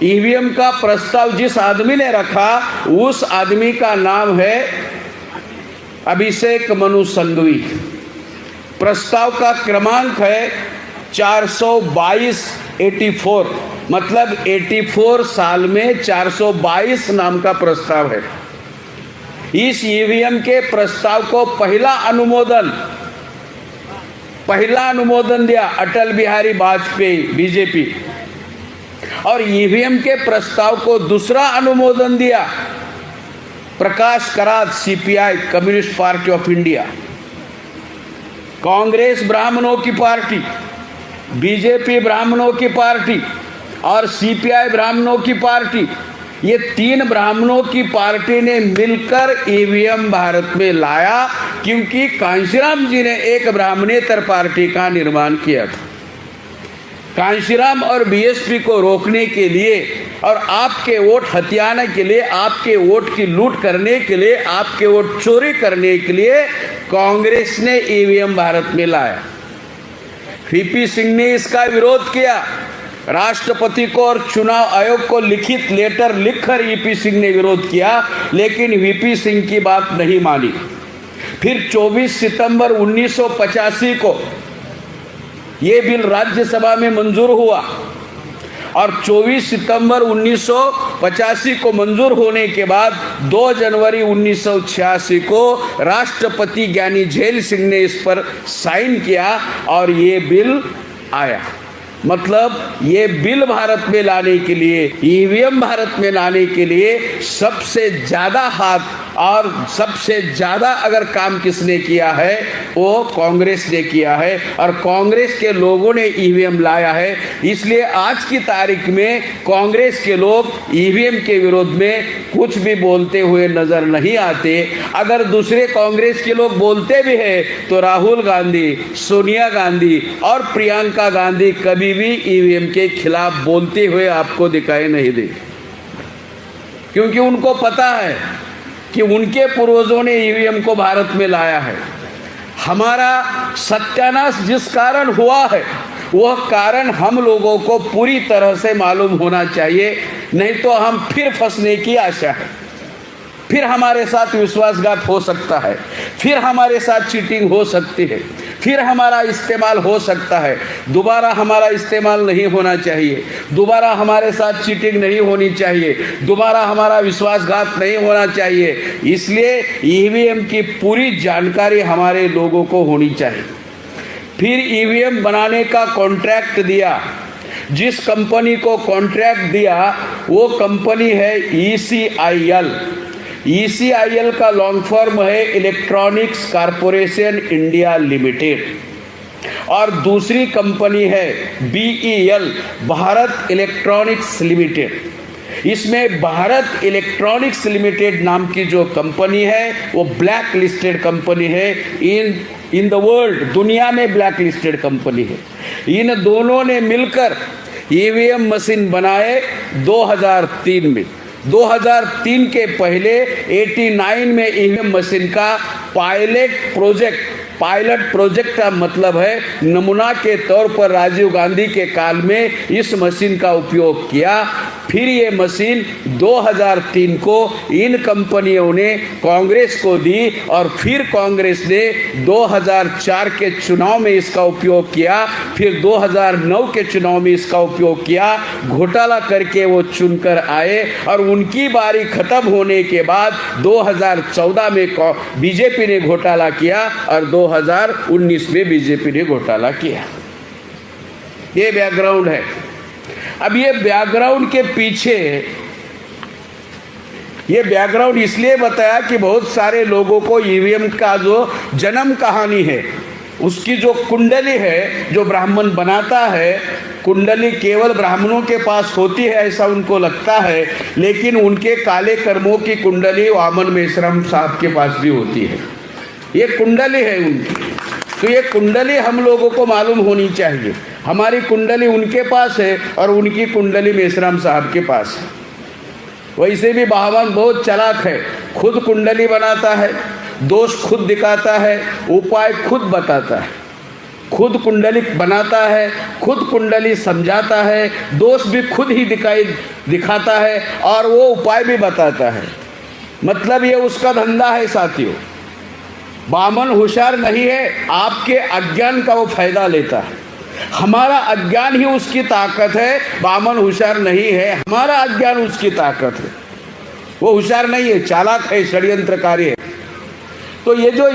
EVM का प्रस्ताव जिस आदमी ने रखा उस आदमी का नाम है अभिषेक मनु सिंघवी। प्रस्ताव का क्रमांक है 422/84, मतलब 84 साल में 422 नाम का प्रस्ताव है। इस ईवीएम के प्रस्ताव को पहला अनुमोदन दिया अटल बिहारी वाजपेयी बीजेपी, और ईवीएम के प्रस्ताव को दूसरा अनुमोदन दिया Prakash Karat CPI communist party of India. Congress ब्राह्मणों की पार्टी, बीजेपी ब्राह्मणों की पार्टी और सीपीआई ब्राह्मणों की पार्टी, ये 3 ब्राह्मणों की पार्टी ने मिलकर ईवीएम भारत में लाया, क्योंकि कांशीराम जी ने एक ब्राह्मणेतर पार्टी का निर्माण किया था। कांशीराम और बीएसपी को रोकने के लिए और आपके वोट हथियाने के लिए, आपके वोट की लूट करने के लिए, आपके वोट चोरी करने के लिए कांग्रेस ने ईवीएम भारत में लाया। वीपी सिंह ने इसका विरोध किया। राष्ट्रपति को और चुनाव आयोग को लिखित लेटर लिखकर वीपी सिंह ने विरोध किया, लेकिन वीपी सिंह की बात नहीं मानी। फिर 24 सितंबर 1985 को ये बिल राज्यसभा में मंजूर हुआ, और 24 सितंबर 1985 को मंजूर होने के बाद 2 जनवरी 1986 को राष्ट्रपति ज्ञानी झैल सिंह ने इस पर साइन किया और ये बिल आया। मतलब ये बिल भारत में लाने के लिए, ईवीएम भारत में लाने के लिए सबसे ज़्यादा हाथ और सबसे ज़्यादा अगर काम किसने किया है वो कांग्रेस ने किया है, और कांग्रेस के लोगों ने ईवीएम लाया है। इसलिए आज की तारीख में कांग्रेस के लोग ईवीएम के विरोध में कुछ भी बोलते हुए नजर नहीं आते। अगर दूसरे कांग्रेस के लोग बोलते भी हैं तो राहुल गांधी, सोनिया गांधी और प्रियंका गांधी कभी भी ईवीएम के खिलाफ बोलते हुए आपको दिखाई नहीं दे, क्योंकि उनको पता है कि उनके पूर्वजों ने ईवीएम को भारत में लाया है। हमारा सत्यानाश जिस कारण हुआ है वह कारण हम लोगों को पूरी तरह से मालूम होना चाहिए, नहीं तो हम फिर फंसने की आशा है। फिर हमारे साथ विश्वासघात हो सकता है, फिर हमारे साथ चीटिंग हो सकती है, फिर हमारा इस्तेमाल हो सकता है। दोबारा हमारा इस्तेमाल नहीं होना चाहिए, दोबारा हमारे साथ चीटिंग नहीं होनी चाहिए, दोबारा हमारा विश्वासघात नहीं होना चाहिए। इसलिए ईवीएम की पूरी जानकारी हमारे लोगों को होनी चाहिए। फिर ईवीएम बनाने का कॉन्ट्रैक्ट दिया, जिस कंपनी को कॉन्ट्रैक्ट दिया वो कंपनी है ECIL। ECIL का लॉन्ग फॉर्म है इलेक्ट्रॉनिक्स कॉरपोरेशन इंडिया लिमिटेड, और दूसरी कंपनी है BEL, भारत इलेक्ट्रॉनिक्स लिमिटेड। इसमें भारत इलेक्ट्रॉनिक्स लिमिटेड नाम की जो कंपनी है वो ब्लैक लिस्टेड कंपनी है इन द वर्ल्ड, दुनिया में ब्लैक लिस्टेड कंपनी है। इन दोनों ने मिलकर ईवीएम मशीन बनाए 2003 में। 2003 के पहले 89 में ईवीएम मशीन का पायलट प्रोजेक्ट का मतलब है नमूना के तौर पर राजीव गांधी के काल में इस मशीन का उपयोग किया। फिर ये मशीन 2003 को इन कंपनियों ने कांग्रेस को दी, और फिर कांग्रेस ने 2004 के चुनाव में इसका उपयोग किया, फिर 2009 के चुनाव में इसका उपयोग किया। घोटाला करके वो चुनकर आए, और उनकी बारी खत्म होने के बाद 2014 में बीजेपी ने घोटाला किया, और 2019 में बीजेपी ने घोटाला किया। ये बैकग्राउंड है। अब ये बैकग्राउंड के पीछे, ये बैकग्राउंड इसलिए बताया कि बहुत सारे लोगों को ईवीएम का जो जन्म कहानी है, उसकी जो कुंडली है, जो ब्राह्मण बनाता है, कुंडली केवल ब्राह्मणों के पास होती है ऐसा उनको लगता है, लेकिन उनके काले कर्मों की कुंडली वामन मेश्राम साहब के पास भी होती है। ये कुंडली है उनकी, तो ये कुंडली हम लोगों को मालूम होनी चाहिए। हमारी कुंडली उनके पास है और उनकी कुंडली मेश्राम साहब के पास है। वैसे भी भगवान बहुत चालाक है, खुद कुंडली बनाता है, दोष खुद दिखाता है, उपाय खुद बताता है। खुद कुंडली बनाता है, खुद कुंडली समझाता है, दोष भी खुद ही दिखाता है और वो उपाय भी बताता है। मतलब ये उसका धंधा है साथियों। बामन होशियार नहीं है, आपके अज्ञान का वो फायदा लेता है। हमारा अज्ञान ही उसकी ताकत है, बामन होशियार नहीं है, हमारा अज्ञान उसकी ताकत है। वो होशियार नहीं है, चालाक है, षड्यंत्रकारी है। तो ये जो